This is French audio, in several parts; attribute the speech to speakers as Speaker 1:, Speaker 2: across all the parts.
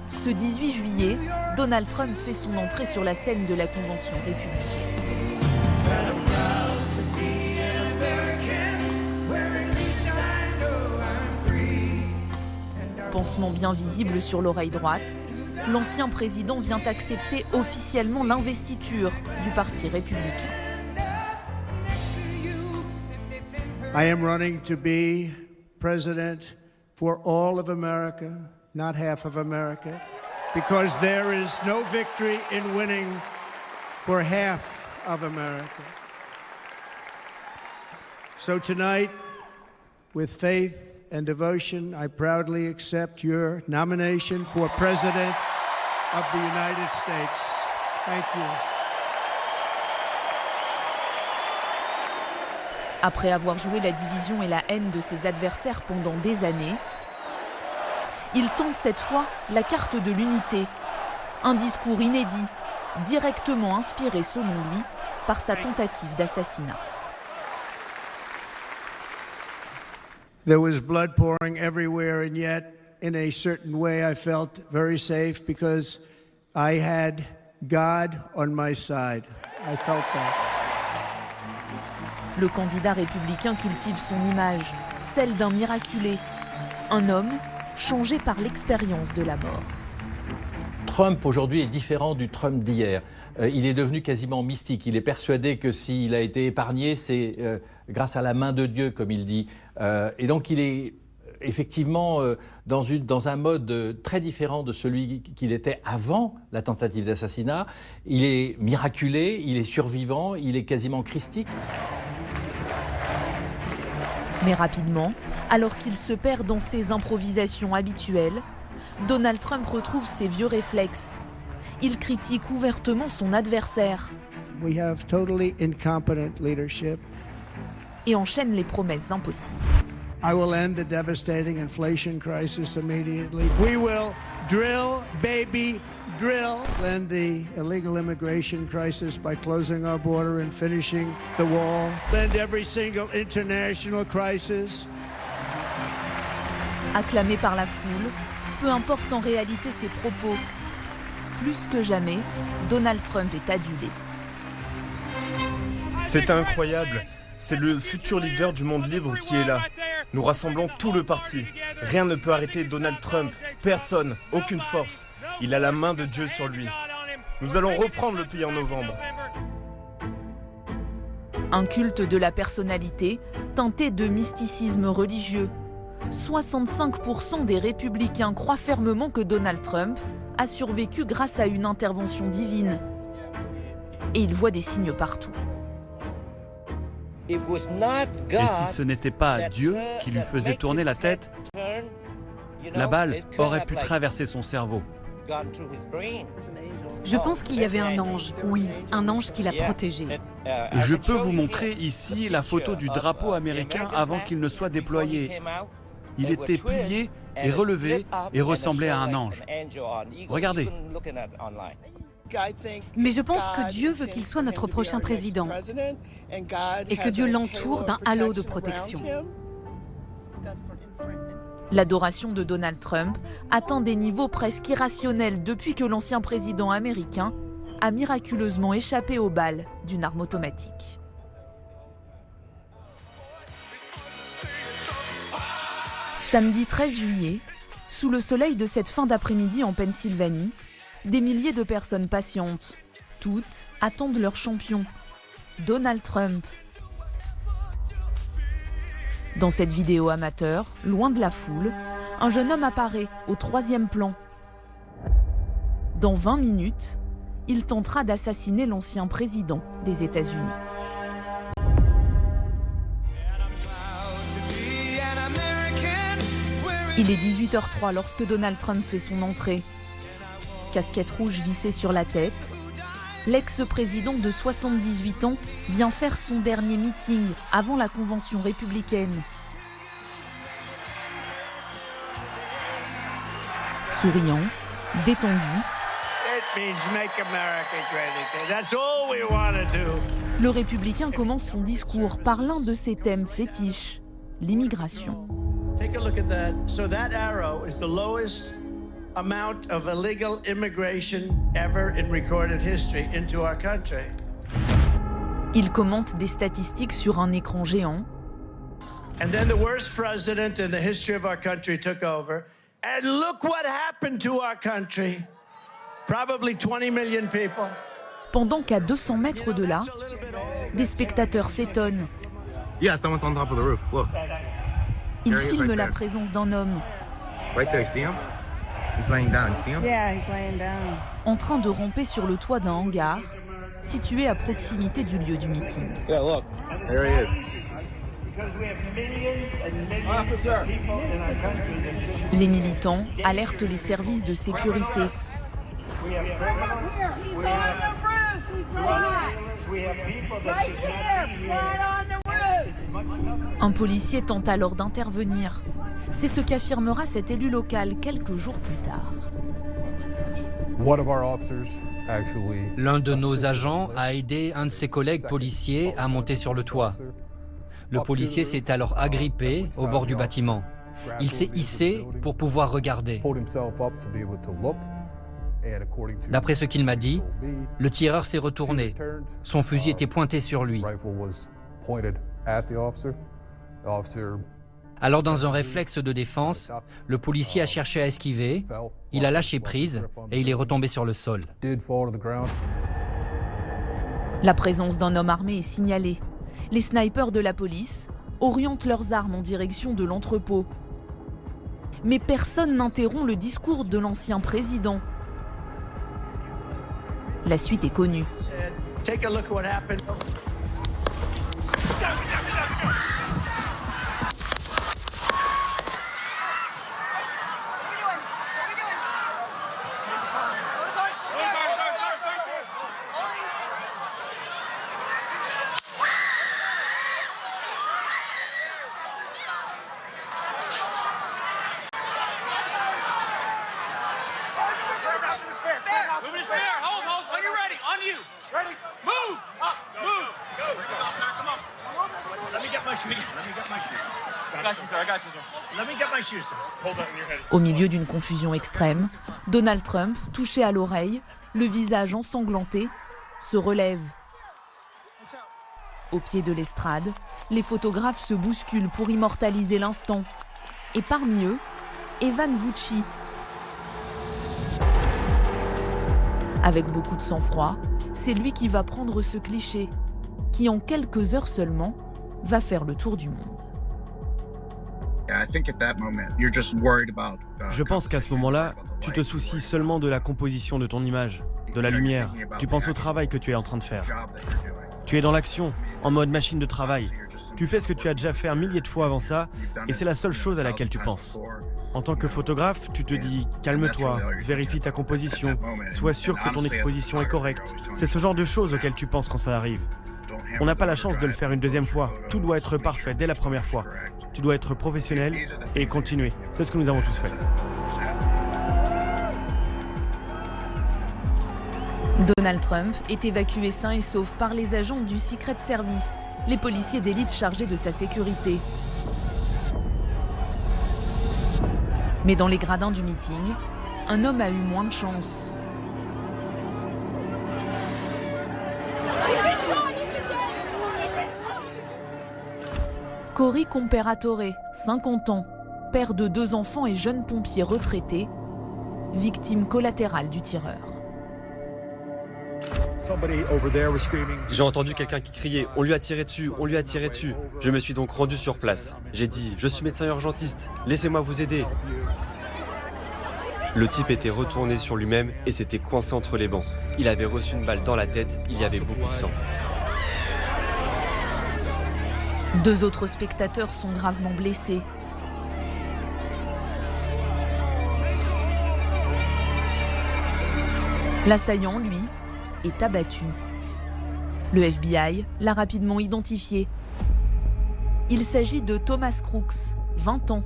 Speaker 1: Ce 18 juillet, Donald Trump fait son entrée sur la scène de la convention républicaine. Pansement bien visible sur l'oreille droite, l'ancien président vient accepter officiellement l'investiture du Parti républicain.
Speaker 2: I am running to be president for all of America, not half of America, because there is no victory in winning for half of America. So tonight, with faith and devotion, I proudly accept your nomination for President of the United States. Thank you.
Speaker 1: Après avoir joué la division et la haine de ses adversaires pendant des années, il tente cette fois la carte de l'unité. Un discours inédit, directement inspiré selon lui par sa tentative d'assassinat.
Speaker 2: There was blood pouring everywhere, and yet, in a certain way, I felt very safe because I had God on my side. I felt that.
Speaker 1: Le candidat républicain cultive son image, celle d'un miraculé, un homme changé par l'expérience de la mort.
Speaker 3: Trump aujourd'hui est différent du Trump d'hier. Il est devenu quasiment mystique. Il est persuadé que s'il a été épargné, c'est grâce à la main de Dieu, comme il dit. Et donc il est effectivement dans un mode très différent de celui qu'il était avant la tentative d'assassinat. Il est miraculé, il est survivant, il est quasiment christique.
Speaker 1: Mais rapidement, alors qu'il se perd dans ses improvisations habituelles, Donald Trump retrouve ses vieux réflexes. Il critique ouvertement son adversaire.
Speaker 2: We have totally incompetent leadership.
Speaker 1: Et enchaîne les promesses impossibles.
Speaker 2: I will end the devastating inflation crisis immediately. We will drill, baby, drill. End the illegal immigration crisis by closing our border and finishing the wall. End every single international crisis.
Speaker 1: Acclamé par la foule, peu importe en réalité ses propos. Plus que jamais, Donald Trump est adulé.
Speaker 4: C'est incroyable. C'est le futur leader du monde libre qui est là. Nous rassemblons tout le parti. Rien ne peut arrêter Donald Trump. Personne, aucune force. Il a la main de Dieu sur lui. Nous allons reprendre le pays en novembre.
Speaker 1: Un culte de la personnalité teinté de mysticisme religieux. 65% des républicains croient fermement que Donald Trump a survécu grâce à une intervention divine. Et ils voient des signes partout.
Speaker 5: Et si ce n'était pas Dieu qui lui faisait tourner la tête, la balle aurait pu traverser son cerveau.
Speaker 6: Je pense qu'il y avait un ange, oui, un ange qui l'a protégé.
Speaker 5: Je peux vous montrer ici la photo du drapeau américain avant qu'il ne soit déployé. Il était plié et relevé et ressemblait à un ange. Regardez.
Speaker 6: Mais je pense que Dieu veut qu'il soit notre prochain président et que Dieu l'entoure d'un halo de protection.
Speaker 1: L'adoration de Donald Trump atteint des niveaux presque irrationnels depuis que l'ancien président américain a miraculeusement échappé aux balles d'une arme automatique. Samedi 13 juillet, sous le soleil de cette fin d'après-midi en Pennsylvanie, des milliers de personnes patientes, toutes attendent leur champion, Donald Trump. Dans cette vidéo amateur, loin de la foule, un jeune homme apparaît au 3e plan. Dans 20 minutes, il tentera d'assassiner l'ancien président des États-Unis. Il est 18h03 lorsque Donald Trump fait son entrée. Casquette rouge vissée sur la tête, l'ex-président de 78 ans vient faire son dernier meeting avant la convention républicaine. Souriant, détendu, le républicain commence son discours par l'un de ses thèmes fétiches, l'immigration.
Speaker 2: Take a look at that. So that arrow is the lowest amount of illegal immigration ever in recorded history into our country.
Speaker 1: Il commente des statistiques sur un écran géant.
Speaker 2: And then the worst president in the history of our country took over. And look what happened to our country. Probably 20 million people.
Speaker 1: Pendant qu'à 200 mètres de là, des spectateurs s'étonnent.
Speaker 7: Yeah, someone's on top of the roof. Look.
Speaker 1: Ils filment la présence d'un homme.
Speaker 7: Right there, see him? He's laying down. See him?
Speaker 8: Yeah, he's laying down.
Speaker 1: En train de ramper sur le toit d'un hangar, situé à proximité du lieu du meeting.
Speaker 7: Yeah, look. There he is.
Speaker 1: Les militants alertent les services de sécurité. Un policier tente alors d'intervenir. C'est ce qu'affirmera cet élu local quelques jours plus tard.
Speaker 9: L'un de nos agents a aidé un de ses collègues policiers à monter sur le toit. Le policier s'est alors agrippé au bord du bâtiment. Il s'est hissé pour pouvoir regarder. D'après ce qu'il m'a dit, le tireur s'est retourné. Son fusil était pointé sur lui. Alors, dans un réflexe de défense, le policier a cherché à esquiver, il a lâché prise et il est retombé sur le sol.
Speaker 1: La présence d'un homme armé est signalée. Les snipers de la police orientent leurs armes en direction de l'entrepôt. Mais personne n'interrompt le discours de l'ancien président. La suite est connue.
Speaker 2: Take a look at what happened.
Speaker 1: Au milieu d'une confusion extrême, Donald Trump, touché à l'oreille, le visage ensanglanté, se relève. Au pied de l'estrade, les photographes se bousculent pour immortaliser l'instant. Et parmi eux, Evan Vucci. Avec beaucoup de sang-froid, c'est lui qui va prendre ce cliché, qui en quelques heures seulement, va faire le tour du monde.
Speaker 4: Je pense qu'à ce moment-là, tu te soucies seulement de la composition de ton image, de la lumière. Tu penses au travail que tu es en train de faire. Tu es dans l'action, en mode machine de travail. Tu fais ce que tu as déjà fait un millier de fois avant ça, et c'est la seule chose à laquelle tu penses. En tant que photographe, tu te dis « calme-toi, vérifie ta composition, sois sûr que ton exposition est correcte ». C'est ce genre de choses auxquelles tu penses quand ça arrive. On n'a pas la chance de le faire une deuxième fois. Tout doit être parfait dès la première fois. Tu dois être professionnel et continuer. C'est ce que nous avons tous fait.
Speaker 1: Donald Trump est évacué sain et sauf par les agents du Secret Service, les policiers d'élite chargés de sa sécurité. Mais dans les gradins du meeting, un homme a eu moins de chance. Cory Comperatore, 50 ans, père de 2 enfants et jeune pompier retraité, victime collatérale du tireur.
Speaker 10: J'ai entendu quelqu'un qui criait « On lui a tiré dessus, on lui a tiré dessus ». Je me suis donc rendu sur place. J'ai dit « Je suis médecin urgentiste, laissez-moi vous aider ». Le type était retourné sur lui-même et s'était coincé entre les bancs. Il avait reçu une balle dans la tête, il y avait beaucoup de sang.
Speaker 1: 2 autres spectateurs sont gravement blessés. L'assaillant, lui, est abattu. Le FBI l'a rapidement identifié. Il s'agit de Thomas Crooks, 20 ans.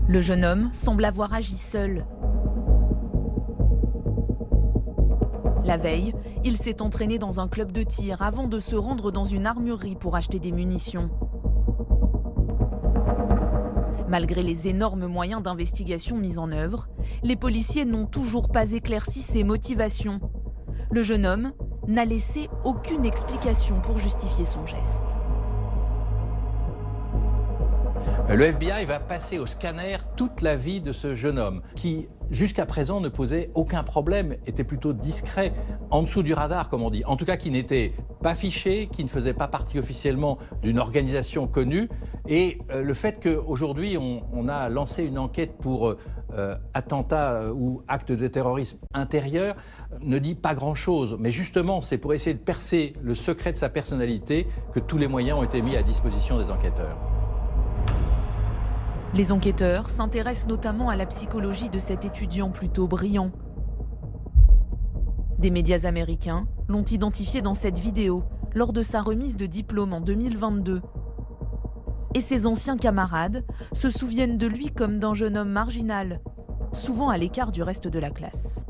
Speaker 1: Le jeune homme semble avoir agi seul. La veille, il s'est entraîné dans un club de tir avant de se rendre dans une armurerie pour acheter des munitions. Malgré les énormes moyens d'investigation mis en œuvre, les policiers n'ont toujours pas éclairci ses motivations. Le jeune homme n'a laissé aucune explication pour justifier son geste.
Speaker 3: Le FBI va passer au scanner toute la vie de ce jeune homme qui, jusqu'à présent, ne posait aucun problème, était plutôt discret, en dessous du radar, comme on dit. En tout cas, qui n'était pas fiché, qui ne faisait pas partie officiellement d'une organisation connue. Et le fait qu'aujourd'hui, on a lancé une enquête pour attentat ou acte de terrorisme intérieur ne dit pas grand-chose. Mais justement, c'est pour essayer de percer le secret de sa personnalité que tous les moyens ont été mis à disposition des enquêteurs.
Speaker 1: Les enquêteurs s'intéressent notamment à la psychologie de cet étudiant plutôt brillant. Des médias américains l'ont identifié dans cette vidéo lors de sa remise de diplôme en 2022. Et ses anciens camarades se souviennent de lui comme d'un jeune homme marginal, souvent à l'écart du reste de la classe.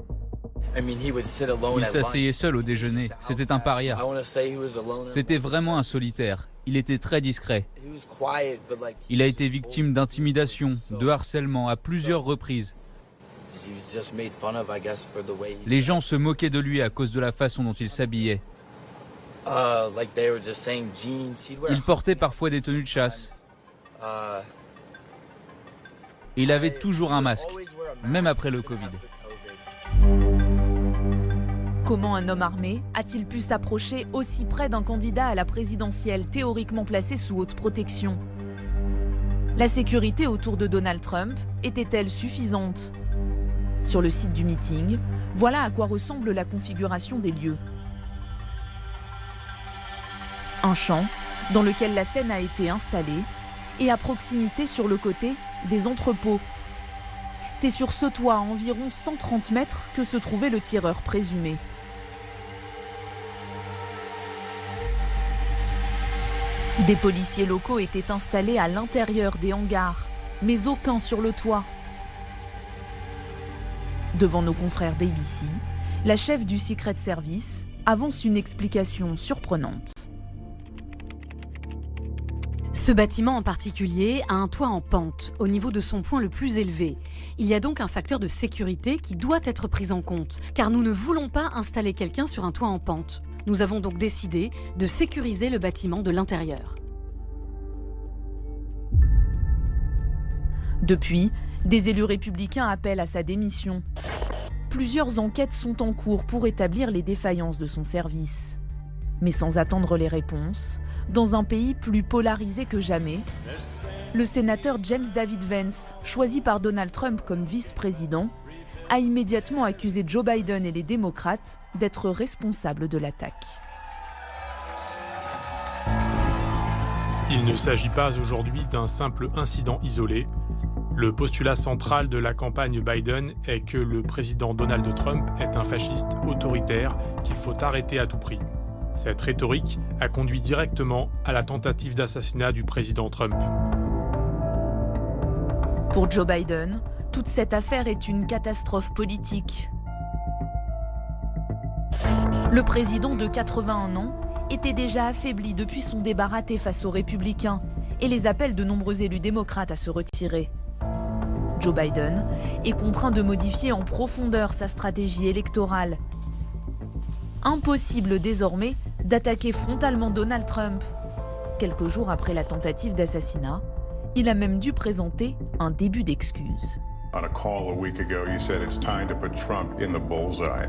Speaker 8: Il s'asseyait seul au déjeuner, c'était un paria. C'était vraiment un solitaire. Il était très discret. Il a été victime d'intimidation, de harcèlement à plusieurs reprises. Les gens se moquaient de lui à cause de la façon dont il s'habillait. Il portait parfois des tenues de chasse. Il avait toujours un masque, même après le Covid.
Speaker 1: Comment un homme armé a-t-il pu s'approcher aussi près d'un candidat à la présidentielle théoriquement placé sous haute protection? La sécurité autour de Donald Trump était-elle suffisante? Sur le site du meeting, voilà à quoi ressemble la configuration des lieux. Un champ dans lequel la scène a été installée et à proximité sur le côté des entrepôts. C'est sur ce toit à environ 130 mètres que se trouvait le tireur présumé. Des policiers locaux étaient installés à l'intérieur des hangars, mais aucun sur le toit. Devant nos confrères d'ABC, la chef du Secret Service avance une explication surprenante.
Speaker 6: Ce bâtiment en particulier a un toit en pente, au niveau de son point le plus élevé. Il y a donc un facteur de sécurité qui doit être pris en compte, car nous ne voulons pas installer quelqu'un sur un toit en pente. Nous avons donc décidé de sécuriser le bâtiment de l'intérieur. Depuis, des élus républicains appellent à sa démission. Plusieurs enquêtes sont en cours pour établir les défaillances de son service. Mais sans attendre les réponses, dans un pays plus polarisé que jamais, le sénateur James David Vance, choisi par Donald Trump comme vice-président, a immédiatement accusé Joe Biden et les démocrates d'être responsables de l'attaque.
Speaker 11: Il ne s'agit pas aujourd'hui d'un simple incident isolé. Le postulat central de la campagne Biden est que le président Donald Trump est un fasciste autoritaire qu'il faut arrêter à tout prix. Cette rhétorique a conduit directement à la tentative d'assassinat du président Trump.
Speaker 1: Pour Joe Biden, toute cette affaire est une catastrophe politique. Le président de 81 ans était déjà affaibli depuis son débat raté face aux Républicains et les appels de nombreux élus démocrates à se retirer. Joe Biden est contraint de modifier en profondeur sa stratégie électorale. Impossible désormais d'attaquer frontalement Donald Trump. Quelques jours après la tentative d'assassinat, il a même dû présenter un début d'excuses.
Speaker 12: On a call a week ago, you said it's time to put Trump in the bullseye.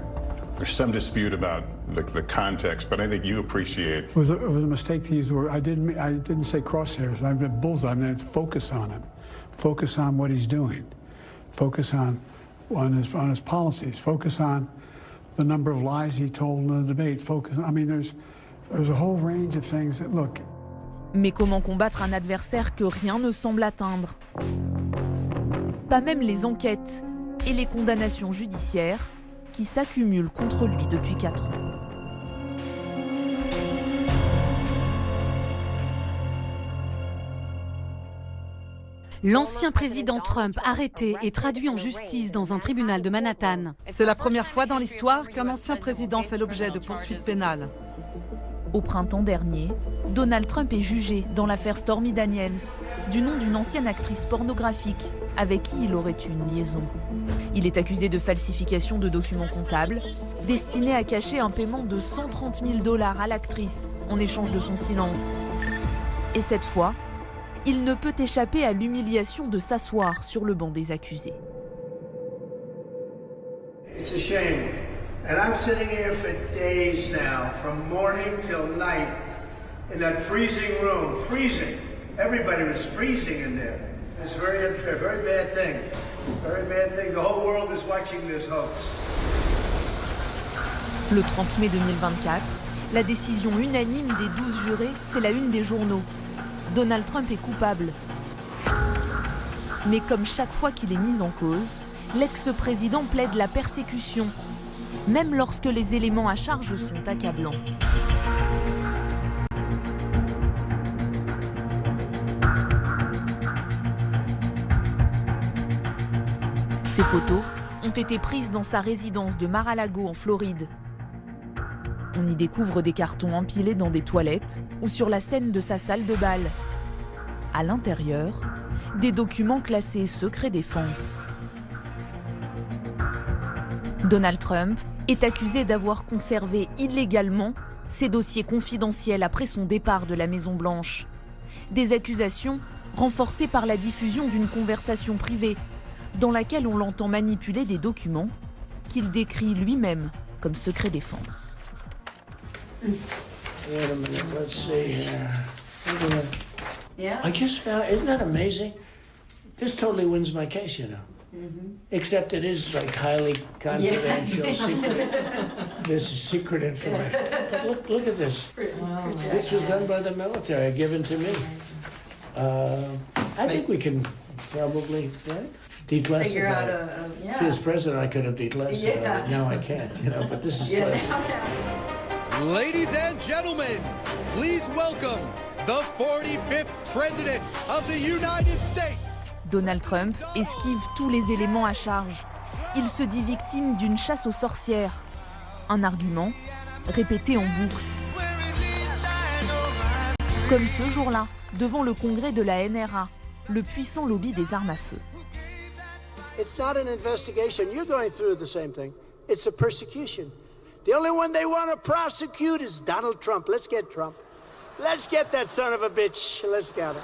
Speaker 12: There's some dispute about the context, but I think you appreciate.
Speaker 13: It was a mistake to use the word. I didn't say crosshairs. I meant bullseye. I meant focus on him. Focus on what he's doing. Focus on his policies. Focus on the number of lies he told in the debate. Focus. I mean, there's a whole range of things that look.
Speaker 1: Mais comment combattre un adversaire que rien ne semble atteindre? Pas même les enquêtes et les condamnations judiciaires qui s'accumulent contre lui depuis 4 ans.
Speaker 6: L'ancien président Trump arrêté et traduit en justice dans un tribunal de Manhattan.
Speaker 14: C'est la première fois dans l'histoire qu'un ancien président fait l'objet de poursuites pénales.
Speaker 6: Au printemps dernier, Donald Trump est jugé dans l'affaire Stormy Daniels, du nom d'une ancienne actrice pornographique avec qui il aurait eu une liaison. Il est accusé de falsification de documents comptables, destinés à cacher un paiement de 130 000 $ à l'actrice en échange de son silence. Et cette fois, il ne peut échapper à l'humiliation de s'asseoir sur le banc des accusés.
Speaker 2: It's a shame. And I'm sitting here for days now, from morning till night, in that freezing room, freezing. Everybody was freezing in there. It's very unfair, very bad thing. Very bad thing. The whole world is watching this hoax.
Speaker 6: Le 30 mai 2024, la décision unanime des 12 jurés fait la une des journaux. Donald Trump est coupable. Mais comme chaque fois qu'il est mis en cause, l'ex-président plaide la persécution, même lorsque les éléments à charge sont accablants. Ces photos ont été prises dans sa résidence de Mar-a-Lago en Floride. On y découvre des cartons empilés dans des toilettes ou sur la scène de sa salle de bal. À l'intérieur, des documents classés secret défense. Donald Trump est accusé d'avoir conservé illégalement ses dossiers confidentiels après son départ de la Maison-Blanche. Des accusations renforcées par la diffusion d'une conversation privée dans laquelle on l'entend manipuler des documents qu'il décrit lui-même comme secret défense.
Speaker 2: Wait a minute, let's see here. Yeah. I just found, isn't that amazing? This totally wins my case, you know. Except it is like highly confidential, secret. This is secret information. But look at this. This was done by the military, given to me. I think we can probably declassify. See, as president, I could have declassified it. Now I can't, you know. But this is classified.
Speaker 14: Ladies and gentlemen, please welcome the 45th President of the United States.
Speaker 6: Donald Trump esquive tous les éléments à charge. Il se dit victime d'une chasse aux sorcières. Un argument répété en boucle. Comme ce jour-là, devant le congrès de la NRA, le puissant lobby des armes à feu.
Speaker 2: It's not an investigation. You're going through the same thing. It's a persecution. The only one they want to prosecute is Donald Trump. Let's get Trump. Let's get that son of a bitch. Let's get him.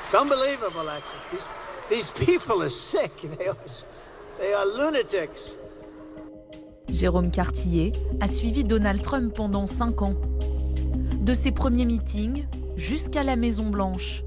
Speaker 2: It's unbelievable, actually. These people are sick. They are lunatics.
Speaker 6: Jérôme Cartier a suivi Donald Trump pendant 5 ans. De ses premiers meetings jusqu'à la Maison-Blanche.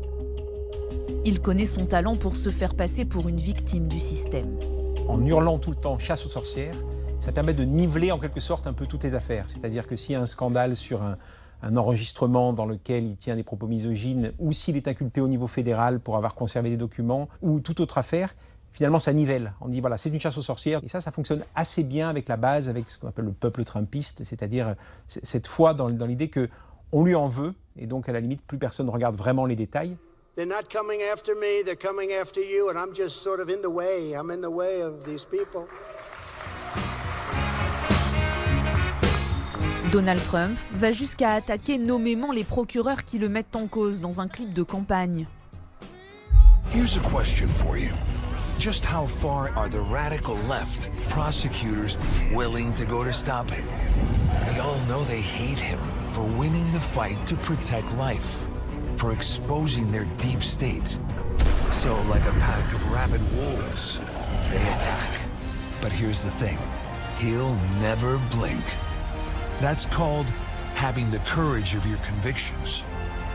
Speaker 6: Il connaît son talent pour se faire passer pour une victime du système.
Speaker 15: En hurlant tout le temps « chasse aux sorcières », ça permet de niveler en quelque sorte un peu toutes les affaires. C'est-à-dire que s'il y a un scandale sur un enregistrement dans lequel il tient des propos misogynes, ou s'il est inculpé au niveau fédéral pour avoir conservé des documents, ou toute autre affaire, finalement ça nivelle. On dit voilà, c'est une chasse aux sorcières. Et ça fonctionne assez bien avec la base, avec ce qu'on appelle le peuple trumpiste, c'est-à-dire cette foi dans l'idée qu'on lui en veut, et donc à la limite, plus personne ne regarde vraiment les détails.
Speaker 2: They're not coming after me, they're coming after you, and I'm just sort of in the way. I'm in the way of these people.
Speaker 6: Donald Trump va jusqu'à attaquer nommément les procureurs qui le mettent en cause dans un clip de campagne.
Speaker 16: Here's a question for you. Just how far are the radical left prosecutors willing to go to stop him? We all know they hate him for winning the fight to protect life, for exposing their deep state. So, like a pack of rabid wolves, they attack. But here's the thing, he'll never blink. That's called having the courage of your convictions.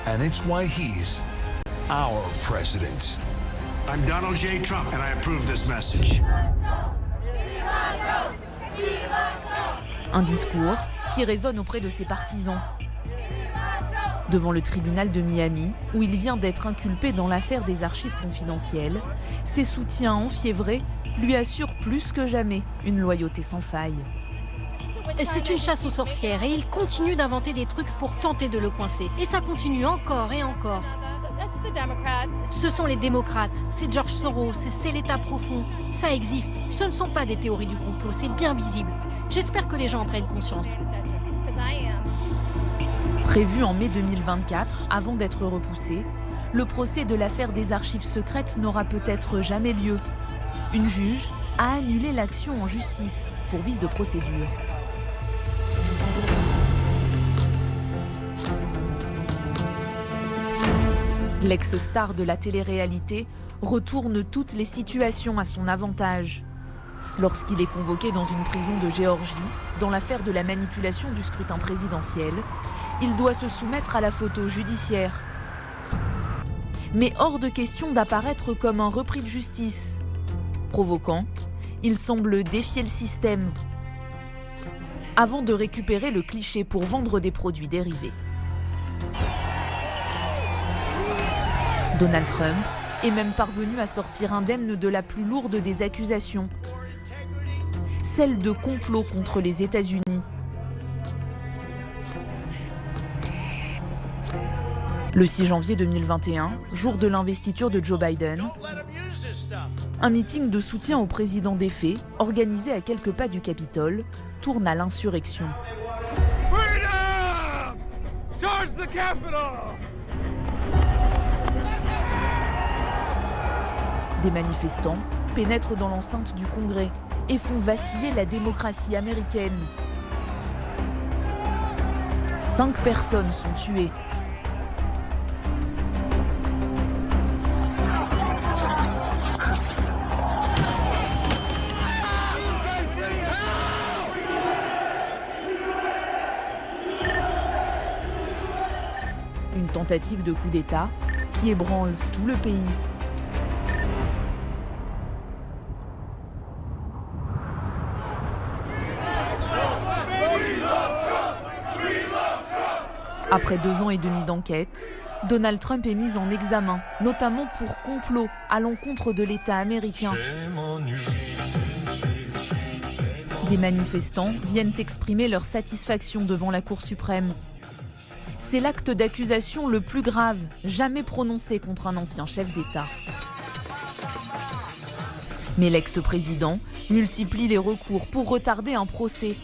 Speaker 16: And it's why he's our president.
Speaker 17: I'm Donald J. Trump, and I approve this message.
Speaker 6: Un discours qui résonne auprès de ses partisans. Devant le tribunal de Miami, où il vient d'être inculpé dans l'affaire des archives confidentielles, ses soutiens enfiévrés lui assurent plus que jamais une loyauté sans faille.
Speaker 18: C'est une chasse aux sorcières et il continue d'inventer des trucs pour tenter de le coincer. Et ça continue encore et encore. Ce sont les démocrates, c'est George Soros, c'est l'État profond. Ça existe, ce ne sont pas des théories du complot, c'est bien visible. J'espère que les gens en prennent conscience.
Speaker 6: Prévu en mai 2024, avant d'être repoussé, le procès de l'affaire des archives secrètes n'aura peut-être jamais lieu. Une juge a annulé l'action en justice pour vice de procédure. L'ex-star de la télé-réalité retourne toutes les situations à son avantage. Lorsqu'il est convoqué dans une prison de Géorgie, dans l'affaire de la manipulation du scrutin présidentiel, il doit se soumettre à la photo judiciaire. Mais hors de question d'apparaître comme un repris de justice. Provoquant, il semble défier le système, avant de récupérer le cliché pour vendre des produits dérivés. Donald Trump est même parvenu à sortir indemne de la plus lourde des accusations, celle de complot contre les États-Unis. Le 6 janvier 2021, jour de l'investiture de Joe Biden, un meeting de soutien au président défait, organisé à quelques pas du Capitole, tourne à l'insurrection. Des manifestants pénètrent dans l'enceinte du Congrès et font vaciller la démocratie américaine. 5 personnes sont tuées. Une tentative de coup d'État qui ébranle tout le pays. Après 2 ans et demi d'enquête, Donald Trump est mis en examen, notamment pour complot à l'encontre de l'État américain. Des manifestants viennent exprimer leur satisfaction devant la Cour suprême. C'est l'acte d'accusation le plus grave jamais prononcé contre un ancien chef d'État. Mais l'ex-président multiplie les recours pour retarder un procès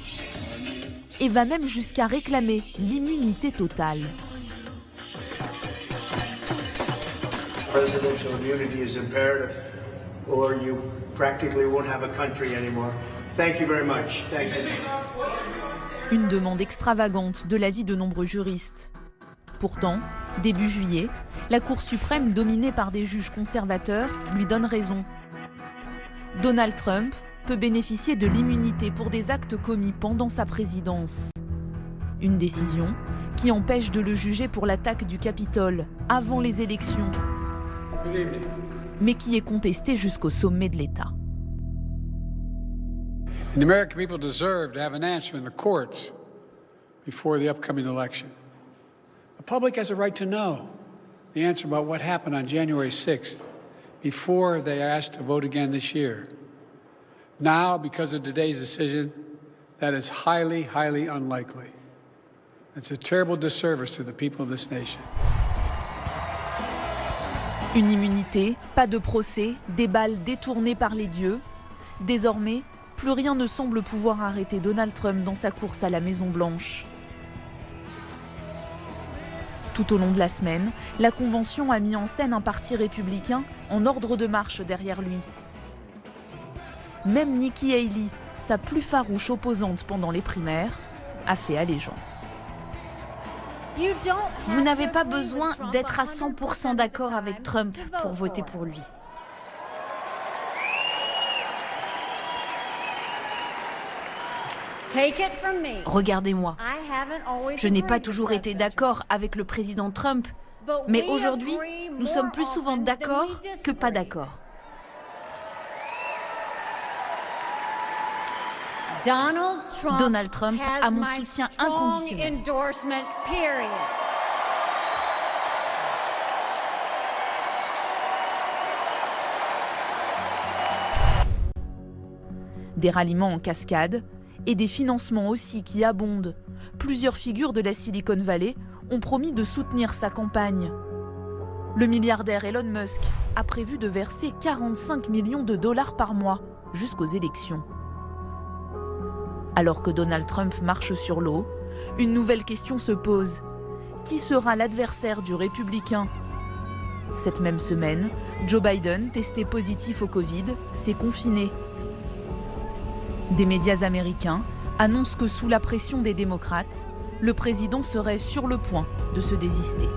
Speaker 6: et va même jusqu'à réclamer l'immunité totale.
Speaker 2: Presidential immunity is imperative, or you practically won't have a country anymore. Thank you very much. Thank you.
Speaker 6: Une demande extravagante de l'avis de nombreux juristes. Pourtant, début juillet, la Cour suprême, dominée par des juges conservateurs, lui donne raison. Donald Trump peut bénéficier de l'immunité pour des actes commis pendant sa présidence. Une décision qui empêche de le juger pour l'attaque du Capitole avant les élections, mais qui est contestée jusqu'au sommet de l'État.
Speaker 13: The American people deserve to have an answer in the courts before the upcoming election. The public has a right to know the answer about what happened on January 6th before they are asked to vote again this year. Now, because of today's decision, that is highly, highly unlikely. It's a terrible disservice to the people of this nation.
Speaker 6: Une immunité, pas de procès, des balles détournées par les dieux. Désormais, plus rien ne semble pouvoir arrêter Donald Trump dans sa course à la Maison-Blanche. Tout au long de la semaine, la Convention a mis en scène un parti républicain en ordre de marche derrière lui. Même Nikki Haley, sa plus farouche opposante pendant les primaires, a fait allégeance.
Speaker 19: Vous n'avez pas besoin d'être à 100% d'accord avec Trump pour voter pour lui. Regardez-moi. Je n'ai pas toujours été d'accord avec le président Trump, mais aujourd'hui, nous sommes plus souvent d'accord que pas d'accord. Donald Trump a mon soutien inconditionnel.
Speaker 6: Des ralliements en cascade et des financements aussi qui abondent. Plusieurs figures de la Silicon Valley ont promis de soutenir sa campagne. Le milliardaire Elon Musk a prévu de verser 45 millions de dollars par mois jusqu'aux élections.
Speaker 1: Alors que Donald Trump marche sur l'eau, une nouvelle question se pose. Qui sera l'adversaire du républicain ? Cette même semaine, Joe Biden, testé positif au Covid, s'est confiné. Des médias américains annoncent que sous la pression des démocrates, le président serait sur le point de se désister.